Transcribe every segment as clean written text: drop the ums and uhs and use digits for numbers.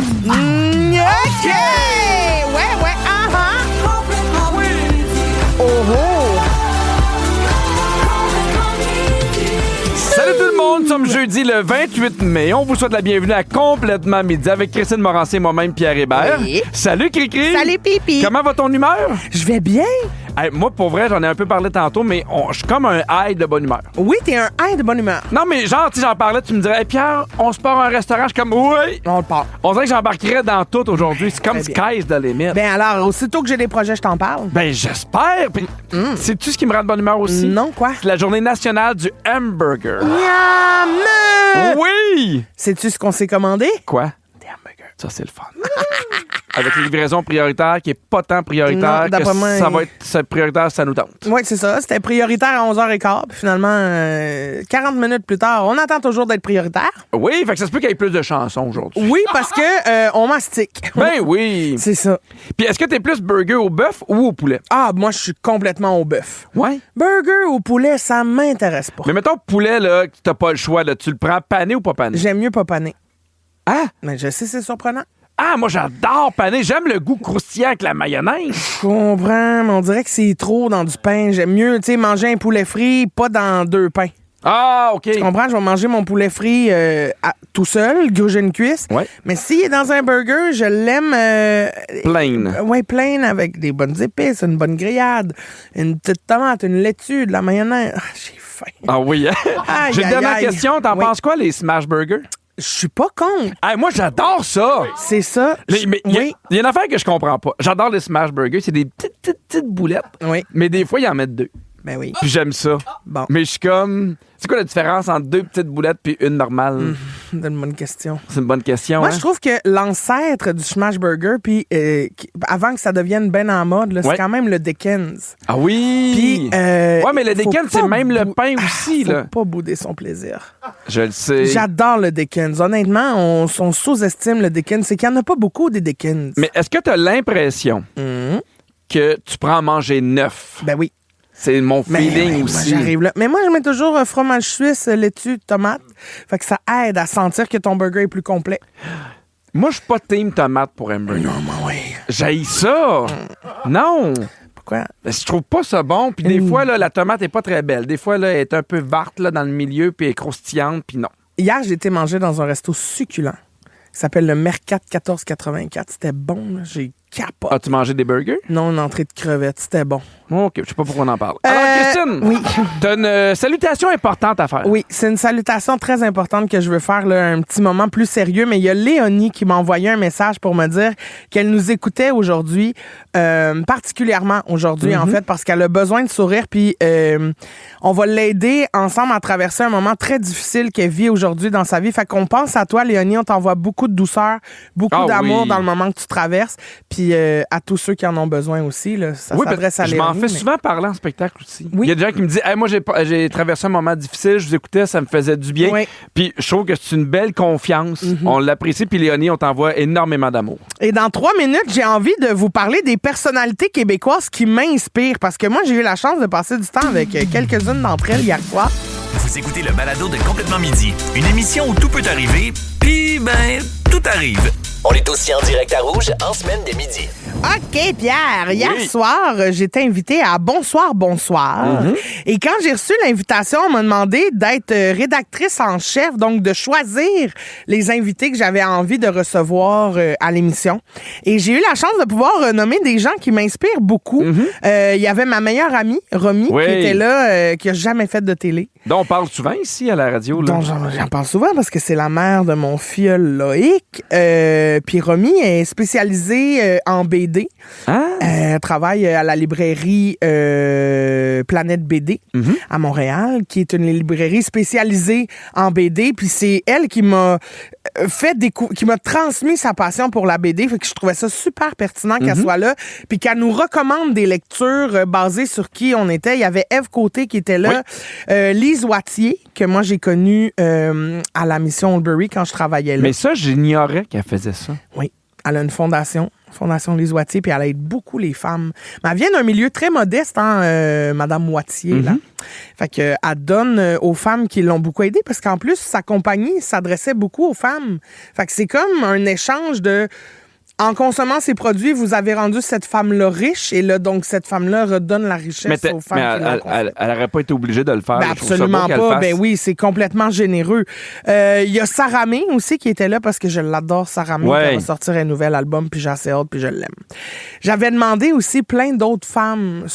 OK! Ouais, Oh, oh! Salut tout le monde, nous sommes jeudi le 28 mai. On vous souhaite la bienvenue à Complètement Midi avec Christine Morancé et moi-même Pierre Hébert. Oui. Salut Cricri! Salut, Pipi! Comment va ton humeur? Je vais bien? Hey, moi, pour vrai, j'en ai un peu parlé tantôt, mais je suis comme un high de bonne humeur. Oui, t'es un high de bonne humeur. Non, mais genre, tu sais, j'en parlais, tu me dirais, hey, Pierre, on se part à un restaurant. Je suis comme, oui! On le part. On dirait que j'embarquerais dans tout aujourd'hui. C'est comme Très bien. sky's the limit. Ben alors, aussitôt que j'ai des projets, je t'en parle. Ben, j'espère. Puis, sais-tu ce qui me rend de bonne humeur aussi? Non, quoi? C'est la journée nationale du hamburger. Miam! Oui! Sais-tu ce qu'on s'est commandé? Quoi? Des hamburgers. Ça, c'est le fun. Avec les livraisons prioritaires, qui est pas tant prioritaire, Non, que d'après moi, ça va être prioritaire, ça nous tente. Oui, c'est ça. C'était prioritaire à 11h15. Puis finalement, 40 minutes plus tard, on attend toujours d'être prioritaire. Oui, fait que ça se peut qu'il y ait plus de chansons aujourd'hui. Oui, parce que on mastique. Ben oui! C'est ça. Puis est-ce que t'es plus burger au bœuf ou au poulet? Ah, moi, je suis complètement au bœuf. Ouais. Burger ou poulet, ça m'intéresse pas. Mais mettons poulet, là, que t'as pas le choix, là, tu le prends pané ou pas pané? J'aime mieux pas paner. Ah! Mais je sais, c'est surprenant. Ah, moi, j'adore pané. J'aime le goût croustillant avec la mayonnaise. Je comprends, mais on dirait que c'est trop dans du pain. J'aime mieux, tu sais, manger un poulet frit, pas dans 2 pains. Ah, OK. Tu comprends? Je vais manger mon poulet frit tout seul, gruger une cuisse. Ouais. Mais s'il est dans un burger, je l'aime... Plain. Oui, plain, avec des bonnes épices, une bonne grillade, une petite tomate, une laitue, de la mayonnaise. Ah, j'ai faim. Ah oui, hein? Aïe, J'ai une aïe, dernière aïe. question. T'en Oui. penses quoi, les smash burgers? Je suis pas contre. Hey, moi, j'adore ça! C'est ça. Mais il Oui. y a une affaire que je comprends pas. J'adore les smash burgers. C'est des petites boulettes. Oui. Mais des fois, ils en mettent 2. Ben oui. Puis j'aime ça. Bon. Mais je suis comme... C'est quoi la différence entre 2 petites boulettes puis une normale? C'est une bonne question. C'est une bonne question, Moi, hein? je trouve que l'ancêtre du smash burger, puis avant que ça devienne ben en mode, là, Ouais. c'est quand même le Dickens. Ah oui! Puis, ouais, mais le faut Dickens, c'est pas même le pain aussi, faut là. pas bouder son plaisir. Je le sais. J'adore le Dickens. Honnêtement, on sous-estime le Dickens. C'est qu'il n'y en a pas beaucoup des Dickens. Mais est-ce que tu as l'impression que tu prends à manger neuf? Ben oui. C'est mon Mais feeling moi, aussi. j'arrive là. Mais moi, je mets toujours fromage suisse, laitue, tomate. Fait que ça aide à sentir que ton burger est plus complet. Moi, je suis pas team tomate pour hamburger. Non, moi, oui. J'haïs ça! Non! Pourquoi? Mais je trouve pas ça bon. Puis des fois, là, la tomate est pas très belle. Des fois, là, elle est un peu verte là, dans le milieu, puis elle est croustillante, puis non. Hier, j'ai été manger dans un resto succulent qui s'appelle le Mercat 1484. C'était bon, là. J'ai capoté. As-tu mangé des burgers? Non, une entrée de crevettes. C'était bon. OK, je sais pas pourquoi on en parle. Alors, Christine, oui. t'as une salutation importante à faire. Oui, c'est une salutation très importante que je veux faire, là, un petit moment plus sérieux, mais il y a Léonie qui m'a envoyé un message pour me dire qu'elle nous écoutait aujourd'hui, particulièrement aujourd'hui, en fait, parce qu'elle a besoin de sourire, puis on va l'aider ensemble à traverser un moment très difficile qu'elle vit aujourd'hui dans sa vie. Fait qu'on pense à toi, Léonie, on t'envoie beaucoup de douceur, beaucoup d'amour dans le moment que tu traverses, puis à tous ceux qui en ont besoin aussi, là, ça s'adresse à je Léonie. m'en fais souvent parler en spectacle aussi. Oui. Il y a des gens qui me disent hey, moi, j'ai traversé un moment difficile, je vous écoutais, ça me faisait du bien. Oui. Puis je trouve que c'est une belle confiance. On l'apprécie. Puis Léonie, on t'envoie énormément d'amour. Et dans 3 minutes, j'ai envie de vous parler des personnalités québécoises qui m'inspirent. Parce que moi, j'ai eu la chance de passer du temps avec quelques-unes d'entre elles hier soir. Vous écoutez le balado de Complètement Midi, une émission où tout peut arriver, puis ben, tout arrive. On est aussi en direct à Rouge en semaine dès midi. OK, Pierre. Hier Oui. soir, j'étais invitée à Bonsoir, Bonsoir. Et quand j'ai reçu l'invitation, on m'a demandé d'être rédactrice en chef, donc de choisir les invités que j'avais envie de recevoir à l'émission. Et j'ai eu la chance de pouvoir nommer des gens qui m'inspirent beaucoup. Il y avait ma meilleure amie, Romy, Oui. qui était là, qui a jamais fait de télé. Donc, on parle souvent ici à la radio. Là. Donc, j'en parle souvent parce que c'est la mère de mon filleul Loïc. Puis Romy est spécialisée en BD. Ah. Elle travaille à la librairie Planète BD à Montréal, qui est une librairie spécialisée en BD. Puis c'est elle qui m'a qui m'a transmis sa passion pour la BD. Fait que je trouvais ça super pertinent qu'elle soit là. Puis qu'elle nous recommande des lectures basées sur qui on était. Il y avait Ève Côté qui était là. Lise Wattier, que moi j'ai connue à la mission Oldbury quand je travaillais là. Mais ça, j'ignorais qu'elle faisait ça. Oui. Elle a une fondation Les Oitiers, puis elle aide beaucoup les femmes. Mais elle vient d'un milieu très modeste, Madame Moitié, là. Fait que elle donne aux femmes qui l'ont beaucoup aidée, parce qu'en plus, sa compagnie s'adressait beaucoup aux femmes. Fait que c'est comme un échange de... En consommant ces produits, vous avez rendu cette femme-là riche, et là, donc, cette femme-là redonne la richesse aux femmes qui l'ont consommée. Elle n'aurait pas été obligée de le faire. Ben absolument pas. Ben oui, c'est complètement généreux. Il y a Sarah May aussi qui était là parce que je l'adore, Sarah May. Elle va sortir un nouvel album, puis j'ai assez hâte, puis je l'aime. J'avais demandé aussi plein d'autres femmes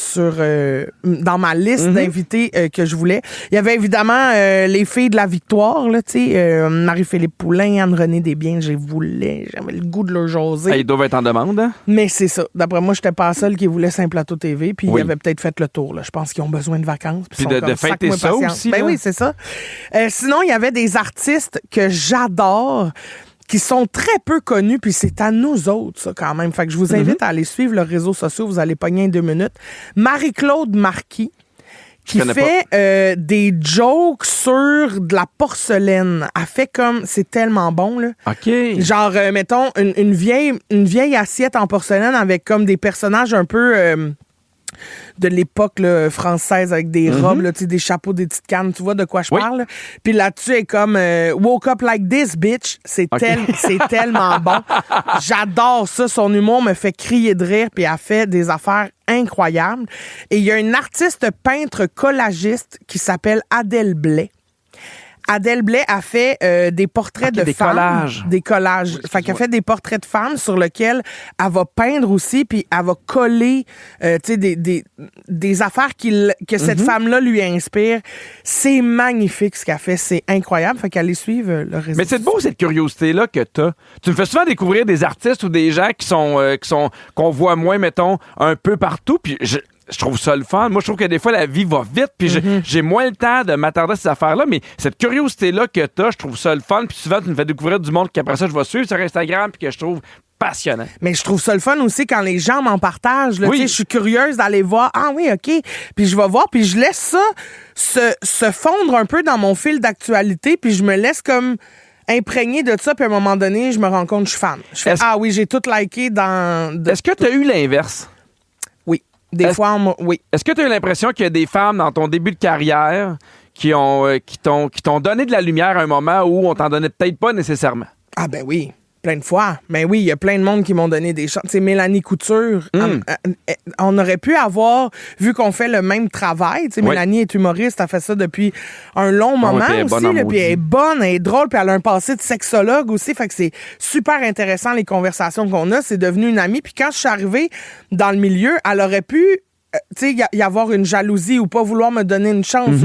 dans ma liste d'invités que je voulais. Il y avait évidemment les filles de la victoire, là, tu sais, Marie-Philippe Poulain, Anne-Renée Desbiens, j'avais le goût de leur jaser. Ils doivent être en demande. Hein? Mais c'est ça. D'après moi, j'étais pas la seule qui voulait Saint-Plateau TV, puis ils avaient peut-être fait le tour. Là. Je pense qu'ils ont besoin de vacances. Puis de fêter ça aussi. Ben oui, c'est ça. Sinon, il y avait des artistes que j'adore, qui sont très peu connus, puis c'est à nous autres, ça, quand même. Fait que je vous invite à aller suivre leurs réseaux sociaux. Vous allez pogner en 2 minutes. Marie-Claude Marquis, qui fait des jokes sur de la porcelaine. Elle fait comme... C'est tellement bon, là. OK. Genre, mettons, une vieille assiette en porcelaine avec comme des personnages un peu... de l'époque là, française avec des robes, là, des chapeaux, des petites cannes. Tu vois de quoi je parle? Là? Puis là-dessus, elle est comme Woke up like this, bitch. C'est tellement bon. J'adore ça. Son humour me fait crier de rire, puis elle fait des affaires incroyables. Et il y a une artiste peintre collagiste qui s'appelle Adèle Blais. Adèle Blais a fait des portraits de femmes. Collages. Des collages. Fait qu'elle fait des portraits de femmes sur lesquels elle va peindre aussi, puis elle va coller des affaires que cette femme-là lui inspire. C'est magnifique ce qu'elle fait. C'est incroyable. Fait qu'allez suivre le réseau. Mais c'est beau cette curiosité-là que t'as. Tu me fais souvent découvrir des artistes ou des gens qu'on voit moins, mettons, un peu partout, puis je trouve ça le fun. Moi, je trouve que des fois, la vie va vite, puis j'ai moins le temps de m'attarder à ces affaires-là, mais cette curiosité-là que t'as, je trouve ça le fun, puis souvent, tu me fais découvrir du monde qu'après ça, je vais suivre sur Instagram, puis que je trouve passionnant. Mais je trouve ça le fun aussi quand les gens m'en partagent. Là, je suis curieuse d'aller voir. Ah oui, OK. Puis je vais voir, puis je laisse ça se fondre un peu dans mon fil d'actualité, puis je me laisse comme... imprégné de ça, puis à un moment donné, je me rends compte que je suis fan. Je fais, oui, j'ai tout liké dans... Est-ce que tu as eu l'inverse? Oui. Des fois, oui. Est-ce que tu as eu l'impression qu'il y a des femmes dans ton début de carrière qui t'ont donné de la lumière à un moment où on t'en donnait peut-être pas nécessairement? Ah ben oui. Plein de fois. Mais oui, il y a plein de monde qui m'ont donné des chances. C'est Mélanie Couture. On aurait pu avoir, vu qu'on fait le même travail, Mélanie est humoriste, elle fait ça depuis un long moment aussi. Puis elle est bonne, elle est drôle, puis elle a un passé de sexologue aussi. Fait que c'est super intéressant les conversations qu'on a. C'est devenu une amie. Puis quand je suis arrivée dans le milieu, elle aurait pu y avoir une jalousie ou pas vouloir me donner une chance.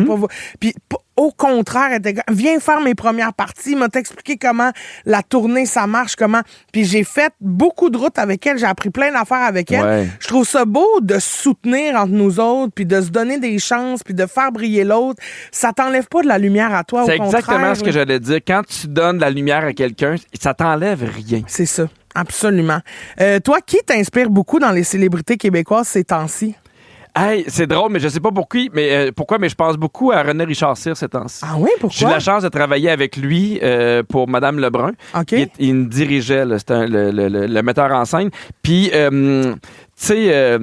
Puis au contraire, elle était viens faire mes premières parties, m'a t'expliqué comment la tournée, ça marche, comment... Puis j'ai fait beaucoup de routes avec elle, j'ai appris plein d'affaires avec elle. Ouais. Je trouve ça beau de se soutenir entre nous autres, puis de se donner des chances, puis de faire briller l'autre. Ça t'enlève pas de la lumière à toi, au contraire. C'est exactement ce que j'allais dire. Quand tu donnes de la lumière à quelqu'un, ça t'enlève rien. C'est ça, absolument. Toi, qui t'inspire beaucoup dans les célébrités québécoises ces temps-ci? Hey, c'est drôle, mais je sais pas pourquoi, mais je pense beaucoup à René Richard Cyr ces temps-ci. Ah oui, pourquoi? J'ai eu la chance de travailler avec lui pour Madame Lebrun. OK. Il me dirigeait, là, c'était le metteur en scène. Puis, tu sais,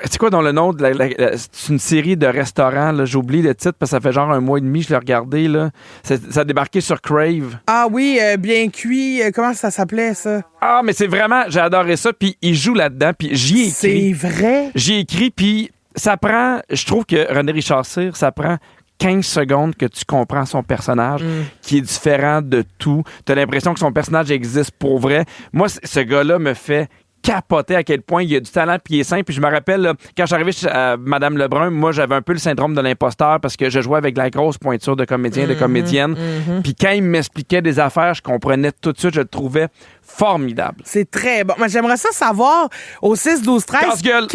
c'est quoi dans le nom? C'est une série de restaurants, là, j'oublie le titre parce que ça fait genre 1 mois et demi que je l'ai regardé. Là. Ça a débarqué sur Crave. Ah oui, bien cuit. Comment ça s'appelait, ça? Ah, mais c'est vraiment, j'ai adoré ça. Puis il joue là-dedans. Puis j'y ai écrit. C'est vrai? J'y ai écrit, puis ça prend, je trouve que René Richard Cyr, ça prend 15 secondes que tu comprends son personnage, qui est différent de tout. Tu as l'impression que son personnage existe pour vrai. Moi, ce gars-là me fait capoter à quel point il a du talent puis il est simple. Puis je me rappelle, là, quand je suis arrivé à Madame Lebrun, moi, j'avais un peu le syndrome de l'imposteur parce que je jouais avec la grosse pointure de comédien, de comédienne. Puis quand il m'expliquait des affaires, je comprenais tout de suite, je le trouvais formidable. C'est très bon. Mais j'aimerais ça savoir au 6-12-13... Casse-gueule.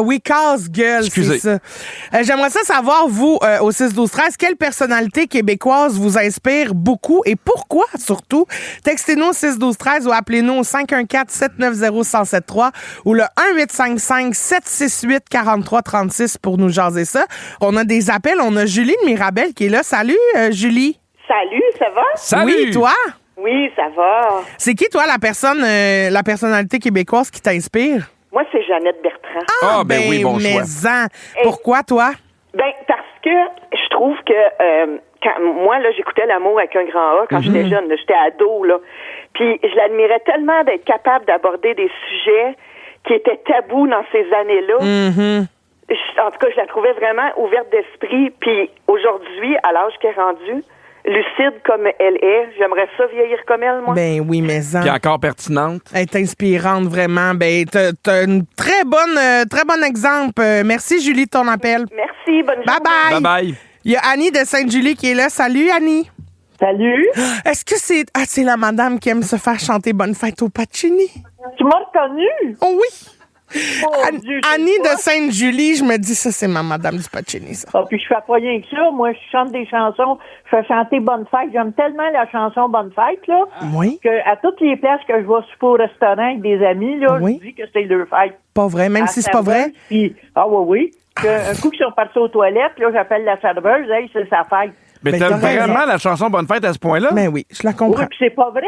Oui, casse-gueule, c'est ça. J'aimerais ça savoir, vous, au 6-12-13, quelle personnalité québécoise vous inspire beaucoup et pourquoi, surtout? Textez-nous au 6-12-13 ou appelez-nous au 514-790-1073 ou le 1-855-768-4336 pour nous jaser ça. On a des appels. On a Julie de Mirabel qui est là. Salut, Julie. Salut, ça va? Salut! Oui, toi? Oui, ça va. C'est qui, toi, la personnalité québécoise qui t'inspire? Moi, c'est Jeannette Bertrand. Ah, ben oui, bon choix. Pourquoi, toi? Ben, parce que je trouve que moi, là, j'écoutais L'amour avec un grand A quand j'étais jeune. Là, j'étais ado, là. Puis je l'admirais tellement d'être capable d'aborder des sujets qui étaient tabous dans ces années-là. En tout cas, je la trouvais vraiment ouverte d'esprit. Puis aujourd'hui, à l'âge qu'elle est rendue, lucide comme elle est, j'aimerais ça vieillir comme elle, moi. Ben oui, mais Puis encore pertinente. Elle est inspirante, vraiment. Ben, t'as une très bon exemple. Merci, Julie, de ton appel. Merci, bonne journée. Bye-bye. Bye-bye. Il y a Annie de Sainte-Julie qui est là. Salut, Annie. Salut. Est-ce que c'est... Ah, c'est la madame qui aime se faire chanter Bonne fête au Pacini? Tu m'as reconnue? Oh oui. Dieu, Annie de Sainte-Julie, je me dis, ça, c'est ma madame du Pacini, ça. Ah, puis je fais pas rien que ça. Moi, je chante des chansons. Je fais chanter Bonne Fête. J'aime tellement la chanson Bonne Fête, là, Oui. que à toutes les places que je vais souper au restaurant avec des amis, là, Oui. je dis que c'est leur fête. Pas vrai, même si c'est pas vrai. Puis, oui. Un coup qu'ils sont partis aux toilettes, là, j'appelle la serveuse, hey, c'est sa fête. Mais Ben, t'aimes t'as raison. vraiment la chanson Bonne Fête à ce point-là? Ben oui, je la Oui, comprends. puis c'est pas vrai.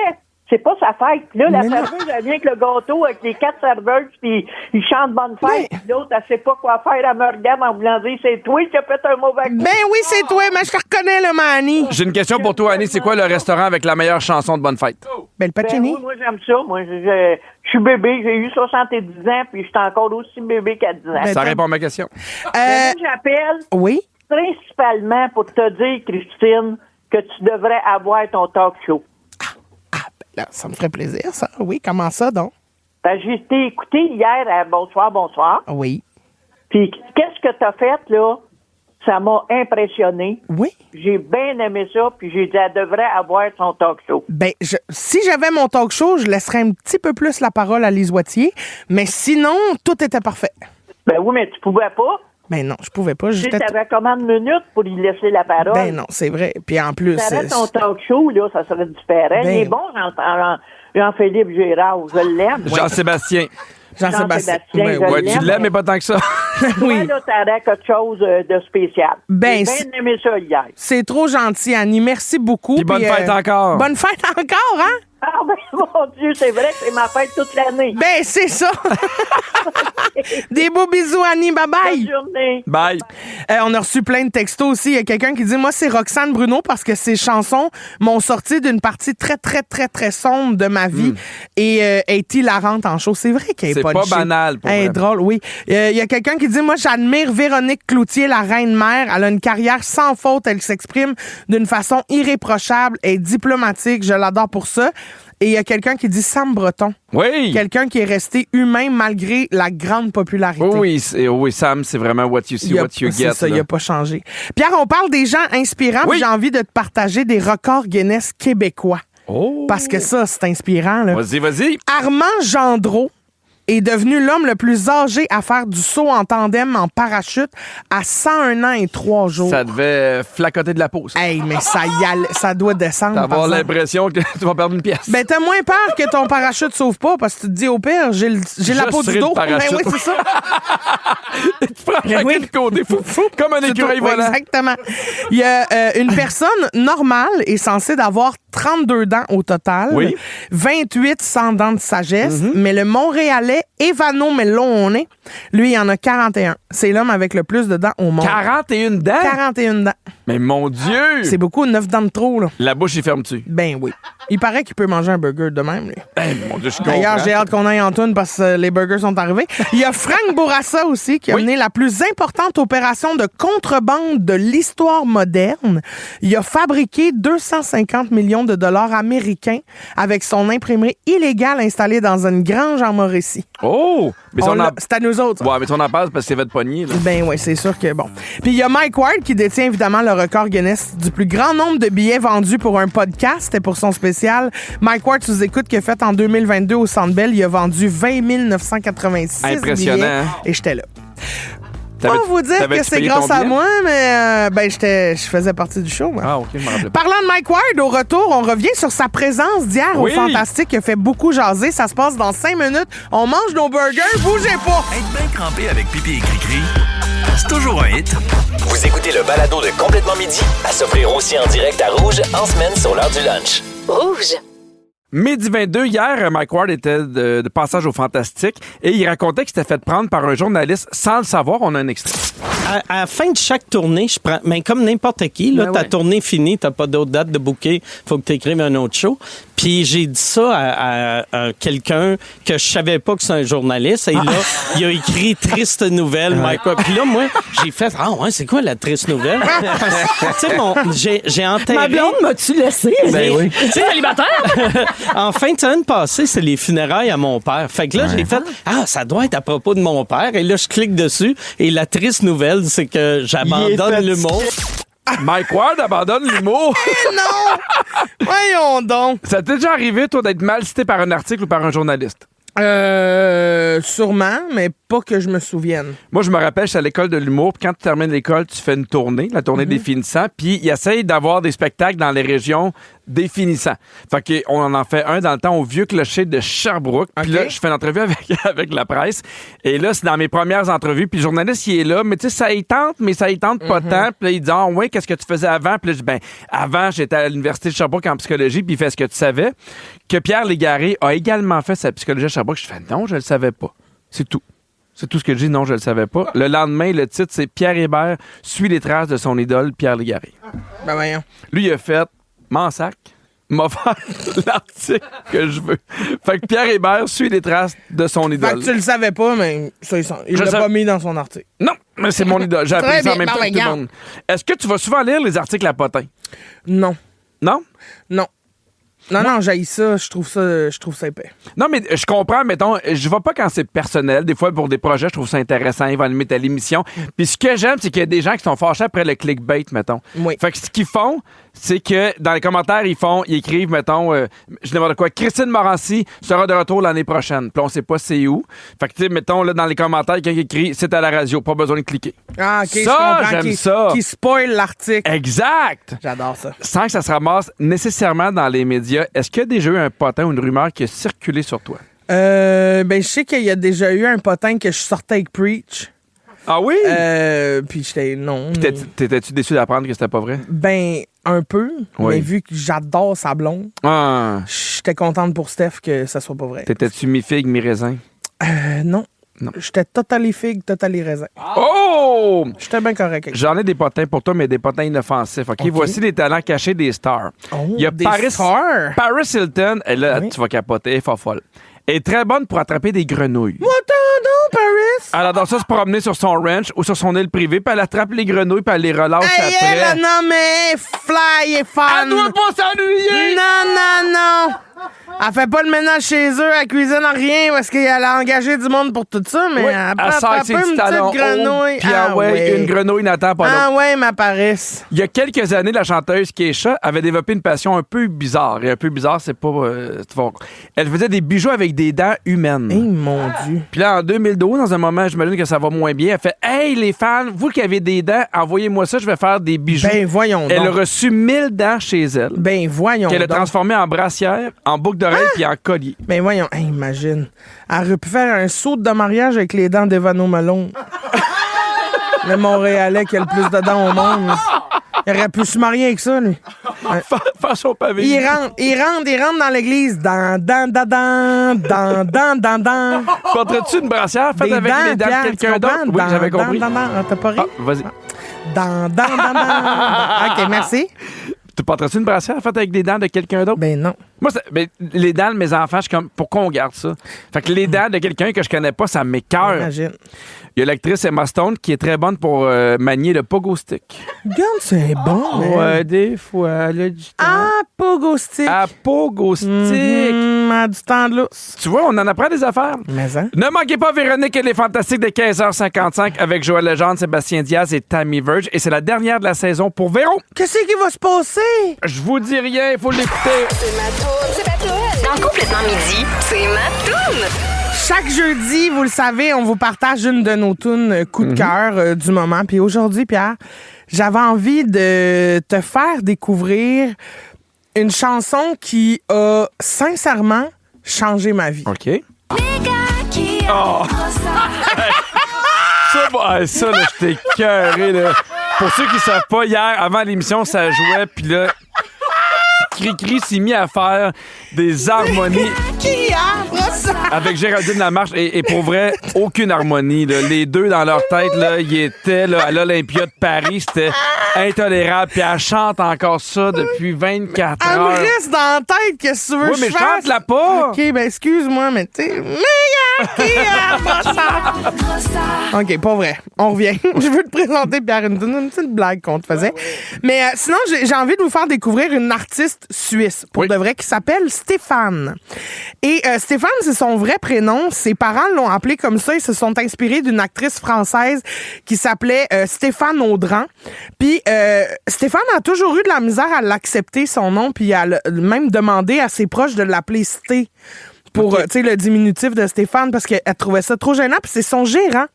C'est pas sa fête. Là, la Mais non. serveuse, elle vient avec le gâteau, avec les 4 serveuses, puis ils chantent Bonne Fête. Mais- Puis l'autre, elle sait pas quoi faire. Elle me regarde en voulant dire, c'est toi qui as fait un mauvais coup. Ben oui, c'est toi, mais je te reconnais, là, ma Annie. J'ai une question pour toi, Annie. C'est quoi le restaurant avec la meilleure chanson de Bonne Fête? Ben, le Pacini. Oui, moi, j'aime ça. Moi, je suis bébé. J'ai eu 70 ans, puis je suis encore aussi bébé qu'à 10 ans. Ben, Ça répond à ma question. Mais moi, j'appelle Oui. principalement pour te dire, Christine, que tu devrais avoir ton talk show. Là, ça me ferait plaisir, ça. Oui, comment ça, donc? Ben, j'ai été écouté hier à Bonsoir. Oui. Puis, qu'est-ce que t'as fait, là? Ça m'a impressionné. Oui. J'ai bien aimé ça, puis j'ai dit, elle devrait avoir son talk show. Ben, si j'avais mon talk show, je laisserais un petit peu plus la parole à Lise Wattier, mais sinon, tout était parfait. Ben oui, mais tu pouvais pas. Ben non, je pouvais pas. Tu sais, J'étais... t'avais combien de minutes pour lui laisser la parole? Ben non, c'est vrai. Puis en plus... T'avais ton talk show, là, ça serait différent. Ben- Il est bon, Jean-Philippe Gérard, je l'aime. Jean-Sébastien. Jean-Sébastien. Jean-Sébastien, Ben je oui. Ouais, tu l'aime, l'aimes, mais pas tant que ça. Toi, là, t'aurais quelque chose de spécial. Ben, J'ai bien aimé ça hier. C'est trop gentil, Annie. Merci beaucoup. Puis bonne fête encore. Bonne fête encore, hein? Ah ben, mon Dieu, c'est vrai que c'est ma fête toute l'année. Ben, c'est ça. Des beaux bisous, Annie. Bye-bye. Bonne journée. Bye. On a reçu plein de textos aussi. Il y a quelqu'un qui dit, moi, c'est Roxane Bruno parce que ses chansons m'ont sorti d'une partie très, très, très, très sombre de ma vie et est hilarante en show. C'est vrai qu'elle est C'est pas punchée. banal, pour Elle est vrai. drôle, oui. Il y a quelqu'un qui dit, moi, j'admire Véronique Cloutier, la reine-mère. Elle a une carrière sans faute. Elle s'exprime d'une façon irréprochable. Elle est diplomatique. Je l'adore pour ça. Et il y a quelqu'un qui dit Sam Breton. Oui. Quelqu'un qui est resté humain malgré la grande popularité. Oui, Sam, c'est vraiment what you see, what you C'est get. ça, il là. n'a pas changé. Pierre, on parle des gens inspirants. Oui. J'ai envie de te partager des records Guinness québécois. Oh. Parce que ça, c'est inspirant. Là. Vas-y. Armand Gendreau est devenu l'homme le plus âgé à faire du saut en tandem en parachute à 101 ans et 3 jours. Ça devait flacoter de la peau, ça. Hey, mais ça doit descendre. par T'avoir exemple. l'impression que tu vas perdre une pièce. Ben, t'as moins peur que ton parachute sauve pas parce que tu te dis, au pire, j'ai la peau du serai dos. le parachute. Ben oui, c'est ça. Tu prends Ben chacun oui. de côté, fou, comme un écureuil Oui, volant. exactement. Il y a une personne normale est censée d'avoir 32 dents au total. Oui. 28 sans dents de sagesse. Mais le Montréalais Evano Mellone, lui, il en a 41. C'est l'homme avec le plus de dents au monde. 41 dents? 41 dents. Mais mon Dieu! C'est beaucoup, 9 dents de trop, là. La bouche est ferme-tu? Ben oui. Il paraît qu'il peut manger un burger de même, lui. Ben, mon Dieu, je comprends. D'ailleurs, j'ai hâte qu'on aille en toune parce que les burgers sont arrivés. Il y a Frank Bourassa aussi qui a mené la plus importante opération de contrebande de l'histoire moderne. Il a fabriqué 250 millions de dollars américains avec son imprimerie illégale installée dans une grange en Mauricie. Oh! Mais si on en... C'est à nous autres. ça. Ouais, mais si on en parle, c'est parce que c'est votre poignée, là. Ben oui, c'est sûr que bon. Puis il y a Mike Ward qui détient évidemment le record Guinness du plus grand nombre de billets vendus pour un podcast. C'était pour son spécial Mike Ward sous écoute qui a fait en 2022 au Centre Bell. Il a vendu 20 986 Impressionnant, billets. hein? Et j'étais là. Pas T'avais- vous dire que t'avais-tu c'est payé grâce ton à billet? moi, mais ben je faisais partie du show. Moi. Ah, OK, je me rappelle pas. Parlant de Mike Ward, au retour, on revient sur sa présence d'hier Oui. au Fantastique qui a fait beaucoup jaser. Ça se passe dans 5 minutes. On mange nos burgers, bougez pas! Être bien crampé avec pipi et cri-cri, c'est toujours un hit. Vous écoutez le balado de Complètement Midi à s'offrir aussi en direct à Rouge en semaine sur l'heure du lunch. Rouge. Midi 22, hier, Mike Ward était de passage au Fantastique et il racontait qu'il s'était fait prendre par un journaliste sans le savoir. On a un extrait. À la fin de chaque tournée, je prends, mais comme n'importe qui, là, ta tournée finie, t'as pas d'autre date de booker, faut que tu écrives un autre show. Puis j'ai dit ça à quelqu'un que je savais pas que c'est un journaliste. Et là, il a écrit « Triste nouvelle », Mike Ward. Puis là, moi, j'ai fait « Ah ouais, c'est quoi la triste nouvelle? » Tu sais, j'ai enterré... Ma blonde m'as-tu laissé? Ben oui. Tu es célibataire? En fin de semaine passée, c'est les funérailles à mon père. Fait que là, j'ai fait « Ah, ça doit être à propos de mon père. » Et là, je clique dessus. Et la triste nouvelle, c'est que j'abandonne l'humour. Mike Ward abandonne l'humour. Non! Voyons donc! Ça t'est déjà arrivé, toi, d'être mal cité par un article ou par un journaliste? Sûrement, mais pas que je me souvienne. Moi, je me rappelle, j'étais à l'école de l'humour, puis quand tu termines l'école, tu fais une tournée, la tournée des finissants, puis ils essayent d'avoir des spectacles dans les régions des finissants. Fait qu'on en fait un dans le temps au Vieux Clocher de Sherbrooke, puis là, je fais une entrevue avec la presse, et là, c'est dans mes premières entrevues, puis le journaliste, il est là, mais tu sais, ça y tente, mais ça y tente pas tant, puis là, il dit « Ah ouais, qu'est-ce que tu faisais avant? » Puis là, je dis « Ben, avant, j'étais à l'Université de Sherbrooke en psychologie, puis il fait ce que tu savais. » Que Pierre Légaré a également fait sa psychologie à Sherbrooke. Je fais « Non, je le savais pas. » C'est tout. C'est tout ce que je dis. Non, je le savais pas. Le lendemain, le titre, c'est Pierre Hébert suit les traces de son idole, Pierre Légaré. Ben voyons. Lui, il a fait m'en sac, m'a fait l'article que je veux. Fait que Pierre Hébert suit les traces de son idole. Fait que tu le savais pas, mais ça, il l'a pas mis dans son article. Non, mais c'est mon idole. J'ai appris ça en même temps que tout le monde. Est-ce que tu vas souvent lire les articles à Potin? Non. Non? Non. Non, j'haïs ça. Je trouve ça épais. Non, mais je comprends, mettons, je vais pas quand c'est personnel. Des fois, pour des projets, je trouve ça intéressant. Ils vont animer à l'émission. Puis ce que j'aime, c'est qu'il y a des gens qui sont fâchés après le clickbait, mettons. Oui. Fait que ce qu'ils font, c'est que dans les commentaires, ils écrivent, mettons, je n'importe quoi, Christine Morancy sera de retour l'année prochaine. Puis on sait pas c'est où. Fait que, tu sais, mettons, là, dans les commentaires, quelqu'un écrit, c'est à la radio, pas besoin de cliquer. Ah, OK, Ça, je comprends. j'aime ça. Qui spoil l'article. Exact! J'adore ça. Sans que ça se ramasse nécessairement dans les médias, est-ce qu'il y a déjà eu un potin ou une rumeur qui a circulé sur toi? Ben, je sais qu'il y a déjà eu un potin que je sortais avec Preach. Ah oui? Puis j'étais... Non. T'étais-tu déçu d'apprendre que c'était pas vrai? Ben, un peu. Oui. Mais vu que j'adore sa blonde, j'étais contente pour Steph que ça soit pas vrai. T'étais-tu mi-figue, mi-raisin? Non. Non. J'étais totally figue, totally raisin. Oh! J'étais bien correct avec ça. J'en ai des potins pour toi, mais des potins inoffensifs. OK? Voici les talents cachés des stars. Oh, Il y a des Paris stars? Paris Hilton. Elle, là, Oui. tu vas capoter. Elle est folle. Elle est très bonne pour attraper des grenouilles. Attends, Paris! Elle adore ça se promener sur son ranch ou sur son île privée, puis elle attrape les grenouilles, puis elle les relâche Hey, après. elle, non, mais fly et fun! Elle doit pas s'ennuyer! Non! Elle fait pas le ménage chez eux, elle cuisine rien parce qu'elle a engagé du monde pour tout ça, mais Oui, après, elle sort avec elle ses peut petits une talons petite grenouille. hauts, puis ouais, une grenouille n'attend pas l'autre. Ah ouais, ma Paris. Il y a quelques années, la chanteuse Keisha avait développé une passion un peu bizarre. Et un peu bizarre, c'est pas... Elle faisait des bijoux avec des dents humaines. Hey, mon Dieu. Puis là, en 2012, dans un moment, j'imagine que ça va moins bien, elle fait « Hey, les fans, vous qui avez des dents, envoyez-moi ça, je vais faire des bijoux. » Ben, voyons Elle a donc. reçu 1000 dents chez elle, Ben, voyons qu'elle a donc. transformées en brassière, en boucle d'oreille puis en collier. Ben, voyons. Hey, imagine. Elle aurait pu faire un saut de mariage avec les dents d'Evano Malone. Le Montréalais qui a le plus de dents au monde. Il aurait pu se marier avec ça, lui. Faire son pavé. Il rentre dans l'église. Dans. Porterais-tu une brassière faite avec les dents de quelqu'un d'autre? Oui, j'avais compris. T'as pas ri? Ah, vas-y. OK, merci. Tu porterais-tu une brassière faite avec des dents de quelqu'un d'autre? Ben non. Moi, les dents de mes enfants, je suis comme, pourquoi on garde ça? Fait que les dents de quelqu'un que je connais pas, ça m'écoeure. Imagine. Il y a l'actrice Emma Stone qui est très bonne pour manier le pogo stick. Regarde, c'est bon. Ouais, des fois, elle a du temps. Ah, pogo stick. À pogo stick. Elle a du temps de l'os. Tu vois, on en apprend des affaires. Mais hein? Ne manquez pas Véronique et les Fantastiques de 15h55 avec Joël Legendre, Sébastien Diaz et Tammy Verge. Et c'est la dernière de la saison pour Véro. Qu'est-ce qui va se passer? Je vous dis rien, il faut l'écouter. C'est ma toune. Dans Complètement Midi, c'est ma toune. Chaque jeudi, vous le savez, on vous partage une de nos tunes coup de cœur du moment. Puis aujourd'hui, Pierre, j'avais envie de te faire découvrir une chanson qui a sincèrement changé ma vie. OK. Oh. Ça, là, je t'ai cœuré, là. Pour ceux qui savent pas, hier, avant l'émission, ça jouait, puis là... Cricri s'est mis à faire des harmonies avec Géraldine Lamarche et pour vrai, aucune harmonie. Là. Les deux dans leur tête, là, ils étaient là, à l'Olympia de Paris. C'était intolérable. Puis elle chante encore ça depuis 24 heures. Elle me reste dans la tête, qu'est-ce que tu veux Oui, mais je fasse? chante-la pas! OK, ben excuse-moi, mais tu sais... OK, pas vrai. On revient. Je veux te présenter, Pierre, une petite blague qu'on te faisait. Mais sinon, j'ai envie de vous faire découvrir une artiste suisse, pour de vrai, qui s'appelle Stéphane. Et Stéphane, c'est son vrai prénom. Ses parents l'ont appelé comme ça. Ils se sont inspirés d'une actrice française qui s'appelait Stéphane Audran. Puis Stéphane a toujours eu de la misère à l'accepter, son nom, puis à même demandé à ses proches de l'appeler Sté. Pour le diminutif de Stéphane, parce qu'elle trouvait ça trop gênant. Puis c'est son gérant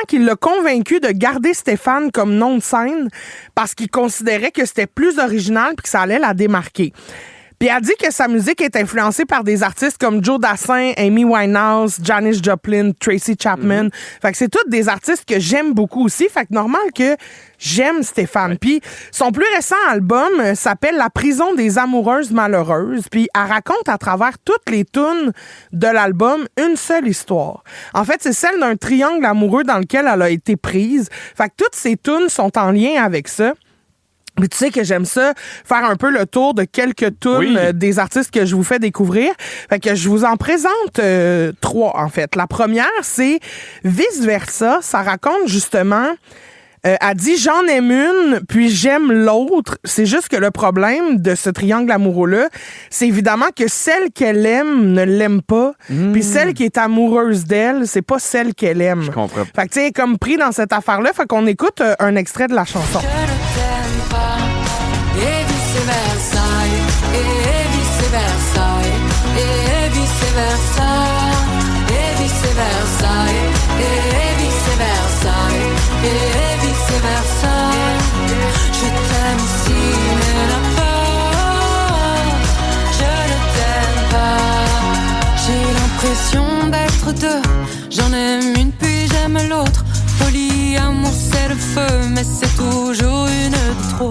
qui l'a convaincu de garder Stéphane comme nom de scène parce qu'il considérait que c'était plus original puis que ça allait la démarquer. Puis elle dit que sa musique est influencée par des artistes comme Joe Dassin, Amy Winehouse, Janis Joplin, Tracy Chapman. Fait que c'est tous des artistes que j'aime beaucoup aussi. Fait que normal que j'aime Stéphane. Puis son plus récent album s'appelle La prison des amoureuses malheureuses. Puis elle raconte à travers toutes les tunes de l'album une seule histoire. En fait, c'est celle d'un triangle amoureux dans lequel elle a été prise. Fait que toutes ces tunes sont en lien avec ça. Mais tu sais que j'aime ça, faire un peu le tour de quelques tunes des artistes que je vous fais découvrir. Fait que je vous en présente 3, en fait. La première, c'est Vice Versa. Ça raconte justement... elle dit « J'en aime une, puis j'aime l'autre ». C'est juste que le problème de ce triangle amoureux-là, c'est évidemment que celle qu'elle aime ne l'aime pas, puis celle qui est amoureuse d'elle, c'est pas celle qu'elle aime. Je comprends. Fait que tu sais, comme pris dans cette affaire-là, fait qu'on écoute un extrait de la chanson. Et vice versa, et vice versa, et vice versa, et vice versa, et vice versa, et vice versa. Je t'aime ici, mais là-bas, je ne t'aime pas. J'ai l'impression d'être deux, j'en aime une puis j'aime l'autre. Folie, amour, c'est le feu, mais c'est toujours une de trop.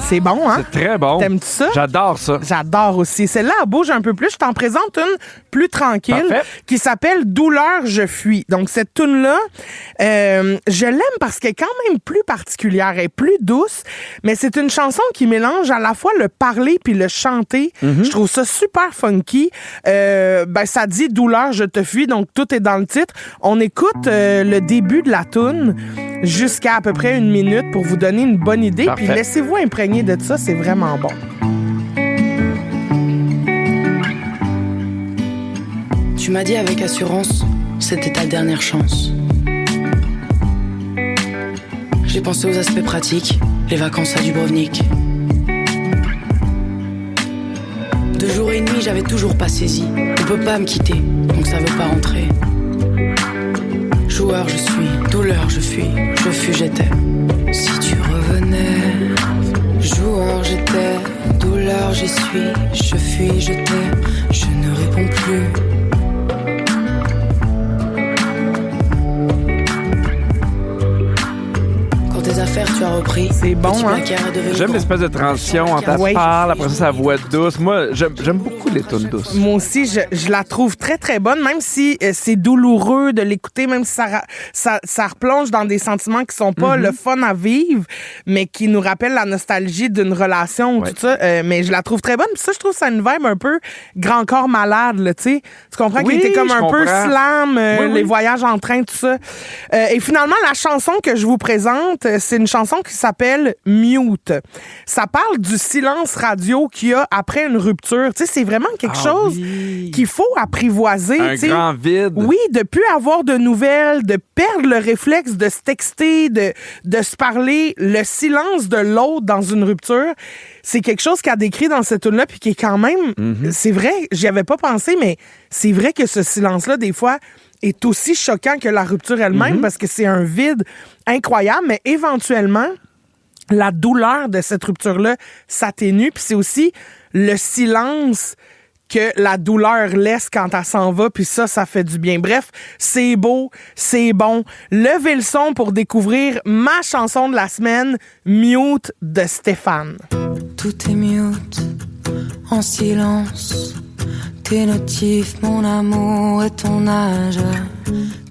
C'est bon, hein? C'est très bon. T'aimes-tu ça? J'adore ça. J'adore aussi. Celle-là, elle bouge un peu plus. Je t'en présente une plus tranquille. Parfait. Qui s'appelle Douleur, je fuis. Donc, cette tune-là, je l'aime parce qu'elle est quand même plus particulière. Elle est plus douce, mais c'est une chanson qui mélange à la fois le parler puis le chanter. Je trouve ça super funky. Ça dit Douleur, je te fuis. Donc, tout est dans le titre. On écoute le début de la tune jusqu'à peu près 1 minute pour vous donner une bonne idée. Parfait. Puis laissez-vous imprégner de ça, c'est vraiment bon. Tu m'as dit avec assurance, c'était ta dernière chance. J'ai pensé aux aspects pratiques, les vacances à Dubrovnik. 2 jours et demi, j'avais toujours pas saisi. On peut pas me quitter, donc ça veut pas rentrer. Joueur je suis, douleur je fuis, je fus j'étais. Si tu revenais, joueur j'étais, douleur j'y suis, je fuis je t'ai, je ne réponds plus. Quand tes affaires tu as repris, c'est bon, hein? J'aime l'espèce de transition entre elle parle, après ça, sa voix douce. Moi, j'aime beaucoup les tunes douces. Moi aussi, je la trouve très, très bonne, même si c'est douloureux de l'écouter, même si ça replonge dans des sentiments qui sont pas le fun à vivre, mais qui nous rappellent la nostalgie d'une relation, tout ça. Mais je la trouve très bonne. Puis ça, je trouve que ça a une vibe un peu grand corps malade, là, tu sais. Tu comprends qu'il était comme un peu slam, les voyages en train, tout ça. Et finalement, la chanson que je vous présente, c'est une chanson qui s'appelle Mute. Ça parle du silence radio qu'il y a après une rupture. Tu sais, c'est vraiment quelque chose qu'il faut apprivoiser. Un grand vide. Oui, de plus avoir de nouvelles, de perdre le réflexe de se texter, de se parler. Le silence de l'autre dans une rupture, c'est quelque chose qu'a décrit dans cette tune-là, puis qui est quand même... C'est vrai, j'y avais pas pensé, mais c'est vrai que ce silence-là, des fois, est aussi choquant que la rupture elle-même, parce que c'est un vide incroyable, mais éventuellement, la douleur de cette rupture-là s'atténue, puis c'est aussi le silence que la douleur laisse quand elle s'en va, puis ça fait du bien. Bref, c'est beau, c'est bon. Levez le son pour découvrir ma chanson de la semaine, Mute de Stéphane. Tout est mute, en silence. Tes notifs, mon amour et ton âge.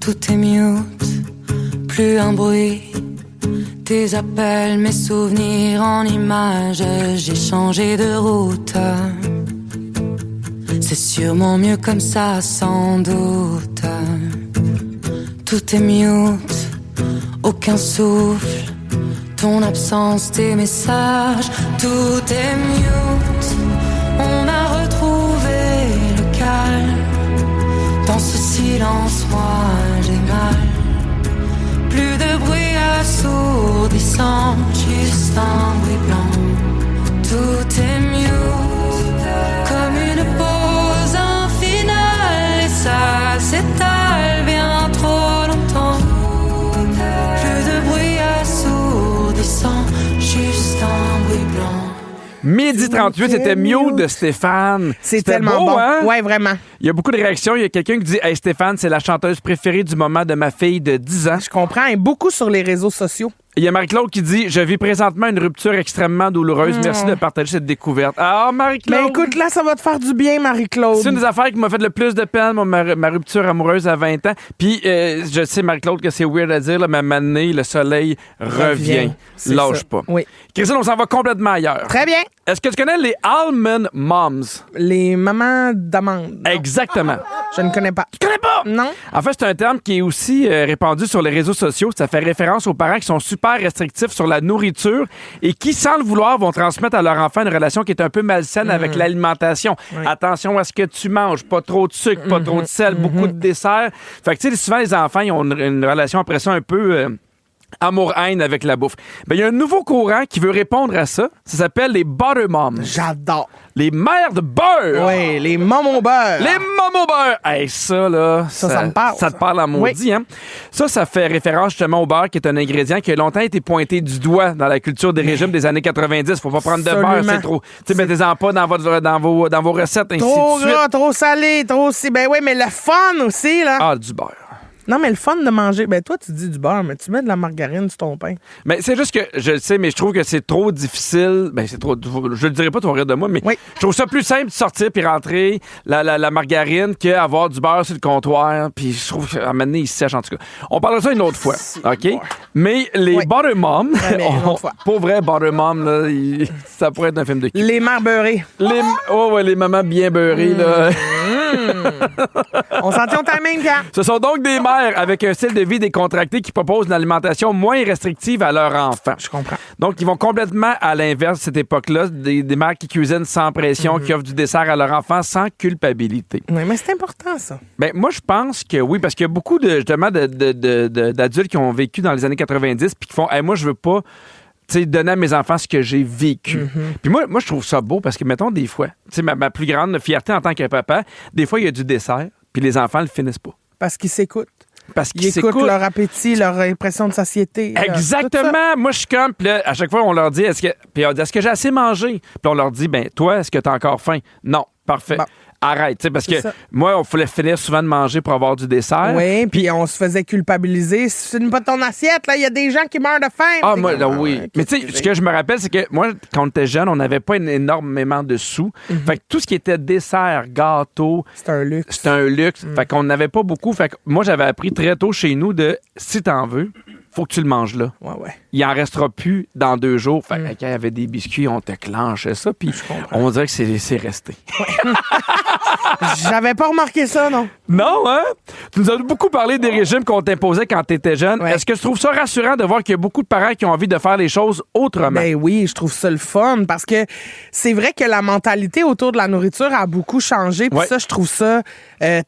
Tout est mute, plus un bruit. Tes appels, mes souvenirs en images. J'ai changé de route. C'est sûrement mieux comme ça, sans doute. Tout est mute, aucun souffle. Ton absence, tes messages. Tout est mute. On a retrouvé le calme. Dans ce silence, moi j'ai mal. Plus de bruit assourdissant, juste un bruit blanc. Tout est mute, comme une pause infinale. Et ça s'étale bien trop longtemps. Plus de bruit assourdissant, juste un bruit blanc. Midi 38, c'était Mute de Stéphane. C'est tellement beau, bon. Hein? Ouais, vraiment. Il y a beaucoup de réactions. Il y a quelqu'un qui dit « Hey Stéphane, c'est la chanteuse préférée du moment de ma fille de 10 ans. » Je comprends. Et beaucoup sur les réseaux sociaux. Il y a Marie-Claude qui dit « Je vis présentement une rupture extrêmement douloureuse. Merci de partager cette découverte. » Ah, Marie-Claude! Mais écoute, là, ça va te faire du bien, Marie-Claude. C'est une des affaires qui m'a fait le plus de peine, ma rupture amoureuse à 20 ans. Puis, je sais, Marie-Claude, que c'est weird à dire, là, mais à un moment donné, le soleil revient. Lâche ça. pas. Oui. Christine, on s'en va complètement ailleurs. Très bien. Est-ce que tu connais les Almond Moms? Les mamans d'amandes. Exactement. Je ne connais pas. Tu connais pas? Non. En fait, c'est un terme qui est aussi répandu sur les réseaux sociaux. Ça fait référence aux parents qui sont super restrictifs sur la nourriture et qui, sans le vouloir, vont transmettre à leur enfant une relation qui est un peu malsaine avec l'alimentation. Oui. Attention à ce que tu manges. Pas trop de sucre, pas trop de sel, beaucoup de desserts. Fait que, tu sais, souvent, les enfants, ils ont une relation après ça un peu... amour-haine avec la bouffe. Ben, il y a un nouveau courant qui veut répondre à ça. Ça s'appelle les Butter Moms. J'adore. Les mères de beurre. Oui, les mamans au beurre. Les mamans au beurre. Hey, ça, là. Ça me parle. Ça te parle à maudit, oui. Hein? Ça fait référence justement au beurre, qui est un ingrédient qui a longtemps été pointé du doigt dans la culture des régimes des années 90. Faut pas prendre de beurre, c'est trop. Tu sais, mettez-en pas dans vos recettes, ainsi trop de suite. Gras, trop salé, trop... Ben oui, mais le fun aussi, là. Ah, du beurre. Non, mais le fun de manger... Ben toi, tu dis du beurre, mais tu mets de la margarine sur ton pain. Mais c'est juste que, je le sais, mais je trouve que c'est trop difficile. Ben, c'est trop... Je le dirais pas, tu vas rire de moi, mais je trouve ça plus simple de sortir puis rentrer la margarine qu'avoir du beurre sur le comptoir. Puis je trouve qu'à un moment donné, il sèche, en tout cas. On parlera de ça une autre fois, OK? Mais les Butter Moms... Pour vrai, Butter Mom, là, ça pourrait être un film de cul. Les mères beurrées. Les mamans bien beurrées, là. On s'en tient au timing, quand? Ce sont donc des mères avec un style de vie décontracté qui proposent une alimentation moins restrictive à leurs enfants. Je comprends. Donc, ils vont complètement à l'inverse de cette époque-là, des mères qui cuisinent sans pression, qui offrent du dessert à leurs enfants sans culpabilité. Oui, mais c'est important, ça. Ben, moi, je pense que oui, parce qu'il y a beaucoup d'adultes qui ont vécu dans les années 90 puis qui font hey, moi, je veux pas donner à mes enfants ce que j'ai vécu. Puis moi, je trouve ça beau parce que, mettons, des fois, ma plus grande fierté en tant que papa, des fois, il y a du dessert, puis les enfants le finissent pas. Parce qu'ils s'écoutent. Parce qu'ils écoutent leur appétit, leur impression de satiété. Exactement. Moi, je suis comme... Puis là, à chaque fois, on leur dit, est-ce que j'ai assez mangé? Puis on leur dit, ben toi, est-ce que t'as encore faim? Non. Parfait. Bon. Arrête, parce que moi, on voulait finir souvent de manger pour avoir du dessert. Oui, puis on se faisait culpabiliser. Si c'est pas ton assiette, là, il y a des gens qui meurent de faim. Ah, moi, là, oui. Mais tu sais, ce que je me rappelle, c'est que moi, quand on était jeune, on n'avait pas énormément de sous. Fait que tout ce qui était dessert, gâteau... C'était un luxe. Fait qu'on n'avait pas beaucoup. Fait que moi, j'avais appris très tôt chez nous de, si t'en veux, faut que tu le manges là. Ouais. Il en restera plus dans 2 jours. Fait que quand il y avait des biscuits, on te clenchait ça, puis on dirait que c'est resté. J'avais pas remarqué ça, non? Non, hein? Tu nous as beaucoup parlé des régimes qu'on t'imposait quand t'étais jeune. Ouais. Est-ce que tu trouves ça rassurant de voir qu'il y a beaucoup de parents qui ont envie de faire les choses autrement? Ben oui, je trouve ça le fun parce que c'est vrai que la mentalité autour de la nourriture a beaucoup changé. Puis ça, je trouve ça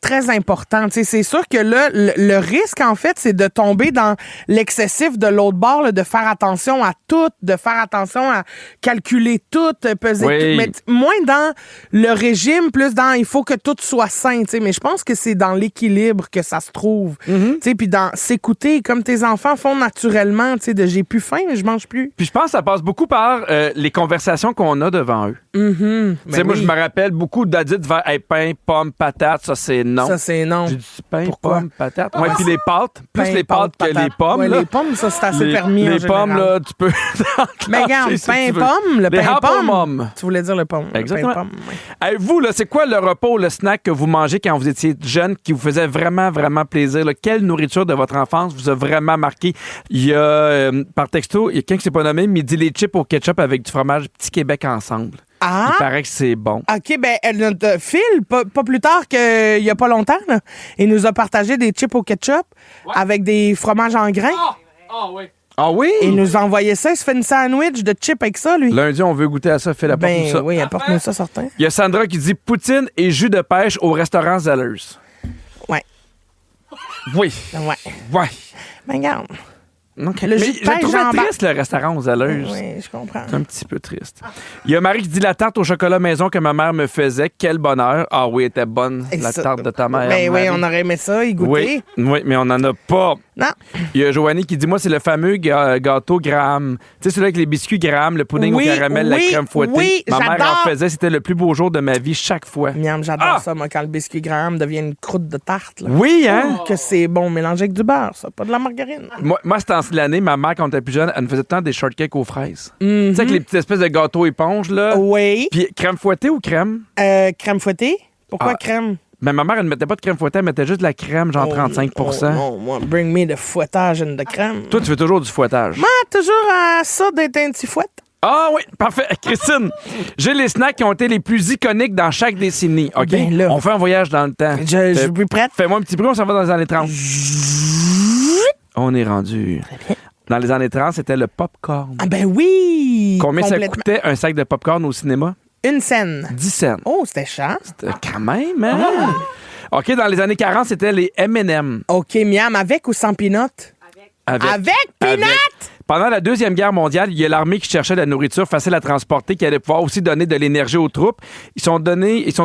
très important. T'sais, c'est sûr que là, le risque, en fait, c'est de tomber dans l'excès excessif de l'autre bord, là, de faire attention à tout, de faire attention à calculer tout, peser Oui. tout. Mais moins dans le régime, plus dans il faut que tout soit sain. Tu sais. Mais je pense que c'est dans l'équilibre que ça se trouve. Tu sais, puis dans s'écouter comme tes enfants font naturellement, tu sais, de j'ai plus faim, mais je mange plus. Puis je pense que ça passe beaucoup par les conversations qu'on a devant eux. Tu sais, moi, je me rappelle beaucoup d'adultes vers hey, pain, pomme, patate, ça c'est non. Ça, c'est non. J'ai dit pain, Pourquoi? pomme, patate. Ouais, puis les pâtes, plus les pâtes que patate. les pommes. Ouais, là. les pommes, ça, c'est assez permis. Les en pommes, général. là, tu peux. Mais regarde, si pain tu veux. pomme, le Les pain apple pomme. mom. Tu voulais dire le pomme. Exactement. Le pain pomme, ouais. Hey, vous, là, c'est quoi le repas ou le snack que vous mangez quand vous étiez jeune qui vous faisait vraiment, vraiment plaisir? Là? Quelle nourriture de votre enfance vous a vraiment marqué? Il y a, par texto, il y a quelqu'un qui s'est pas nommé, mais il dit les chips au ketchup avec du fromage Petit Québec ensemble. Ah! Il paraît que c'est bon. OK, ben, notre Phil, pas plus tard qu'il y a pas longtemps, là, il nous a partagé des chips au ketchup avec des fromages en grains. Ah oui? Et il nous a envoyé ça. Il se fait une sandwich de chips avec ça, lui. Lundi, on veut goûter à ça. Fais la porte Ben ça. oui, apporte-nous ça, certain. Il y a Sandra qui dit poutine et jus de pêche au restaurant Zellers. Ouais. Oui. Ouais. Ouais. Ben, regarde. Donc, Le mais jus de je le pêche, trouvais j'embarque. triste, le restaurant aux Zellers. Oui, je comprends. C'est un petit peu triste. Il y a Marie qui dit la tarte au chocolat maison que ma mère me faisait. Quel bonheur. Ah oui, elle était bonne, Et la ça- tarte de ta mère. Ben oui, Marie. on aurait aimé ça, y goûter. Oui, mais on n'en a pas. Non. Il y a Joanie qui dit moi, c'est le fameux gâteau Graham. Tu sais, celui avec les biscuits Graham, le pudding Oui, au caramel, la oui, crème fouettée. oui, ma mère j'adore. en faisait. C'était le plus beau jour de ma vie chaque fois. Miam, j'adore Ah! ça, moi, quand le biscuit Graham devient une croûte de tarte. Là. Oui, hein? Que c'est bon, mélangé avec du beurre, ça, pas de la margarine. Moi c'était en l'année, ma mère, quand on était plus jeune, elle nous faisait tout le temps des shortcakes aux fraises. Tu sais, avec les petites espèces de gâteaux éponges, là. Oui. Puis crème fouettée ou crème? Crème fouettée? Pourquoi Ah. crème? Mais ma mère, elle ne mettait pas de crème fouettée, elle mettait juste de la crème, genre 35 Oh, non, moi, bring me de fouettage and de crème. Toi, tu fais toujours du fouettage. Moi, toujours à ça d'être un petit fouette. Ah oui, parfait. Christine, j'ai les snacks qui ont été les plus iconiques dans chaque décennie. OK? Ben là. On fait un voyage dans le temps. Je suis prête. Fais-moi un petit bruit, on s'en va dans les années 30. On est rendu. Dans les années 30, c'était le popcorn. Ah ben oui! Combien ça Complètement. coûtait un sac de popcorn au cinéma? Une scène. 10 cents. Oh, c'était cher. Quand même, hein? OK, dans les années 40, c'était les M&M. OK, miam, avec ou sans peanut? Avec peanut! Pendant la Deuxième Guerre mondiale, il y a l'armée qui cherchait de la nourriture facile à transporter, qui allait pouvoir aussi donner de l'énergie aux troupes. Ils sont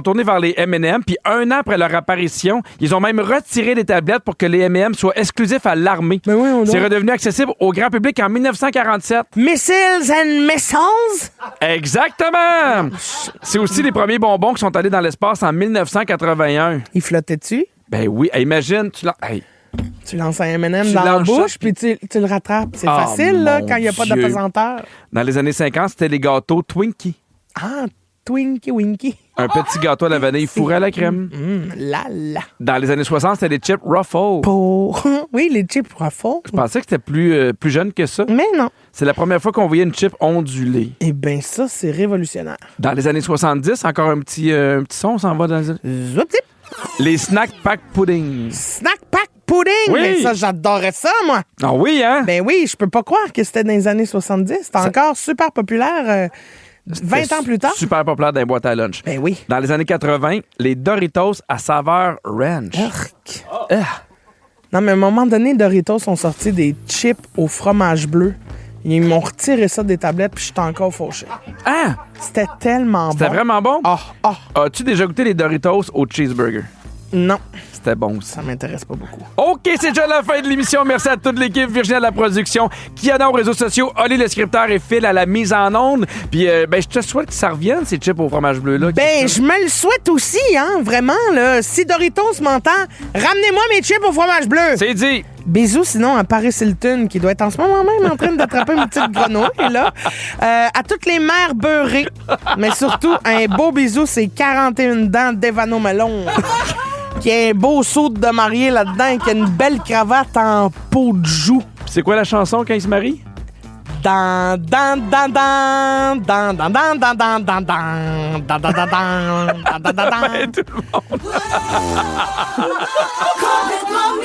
tournés vers les M&M, puis un an après leur apparition, ils ont même retiré les tablettes pour que les M&M soient exclusifs à l'armée. Mais oui, on C'est doit. redevenu accessible au grand public en 1947. Missiles and missiles? Exactement! C'est aussi les premiers bonbons qui sont allés dans l'espace en 1981. Il flottait-tu? Ben oui, hey, imagine, Tu lances un M&M Tu dans la lances ça, bouche, puis tu le rattrapes. C'est Ah, facile, là, mon quand il n'y a pas Dieu. d'apesanteur. Dans les années 50, c'était les gâteaux Twinkie. Ah, Twinkie Winkie. Un petit gâteau à la vanille fourré à la crème. Là, là. Dans les années 60, c'était les chips Ruffles. Pour... Oui, les chips Ruffles. Je pensais que c'était plus jeune que ça. Mais non. C'est la première fois qu'on voyait une chip ondulée. Eh bien, ça, c'est révolutionnaire. Dans les années 70, encore un petit son, on s'en va dans Zoup-zip. les snack pack pudding. Snack pack pudding! Oui. Mais ça, j'adorais ça, moi. Ah oui, hein? Ben oui, je peux pas croire que c'était dans les années 70. C'était encore super populaire 20 ans plus tard. Super populaire dans les boîtes à lunch. Ben oui. Dans les années 80, les Doritos à saveur ranch. Urk. Non, mais à un moment donné, Doritos ont sorti des chips au fromage bleu. Ils m'ont retiré ça des tablettes, puis je suis encore fauché. Ah! C'était tellement bon. C'était vraiment bon? Ah, As-tu déjà goûté les Doritos au cheeseburger? non, C'était bon aussi. ça m'intéresse pas beaucoup. OK, c'est déjà la fin de l'émission. Merci à toute l'équipe, Virginie à la production, Kiana aux réseaux sociaux, Oli le scripteur et Phil à la mise en onde. Puis, je te souhaite que ça revienne, ces chips au fromage bleu-là. Ben, je me le souhaite aussi, hein, vraiment, là. Si Doritos m'entend, ramenez-moi mes chips au fromage bleu. C'est dit. Bisous, sinon, à Paris Hilton, qui doit être en ce moment même en train d'attraper une petite grenouille, là. À toutes les mères beurrées. Mais surtout, un beau bisou, c'est 41 dents d'Evano Melon. Qui a un beau saut de mariée là-dedans, qui a une belle cravate en peau de joue. C'est quoi la chanson quand ils se marient? Dan, dan, dan, dan, dan, dan, dan, dan, dan, dan, dan, dan, dan, dan, dan, dan, dan, dan. Tout le monde. Complètement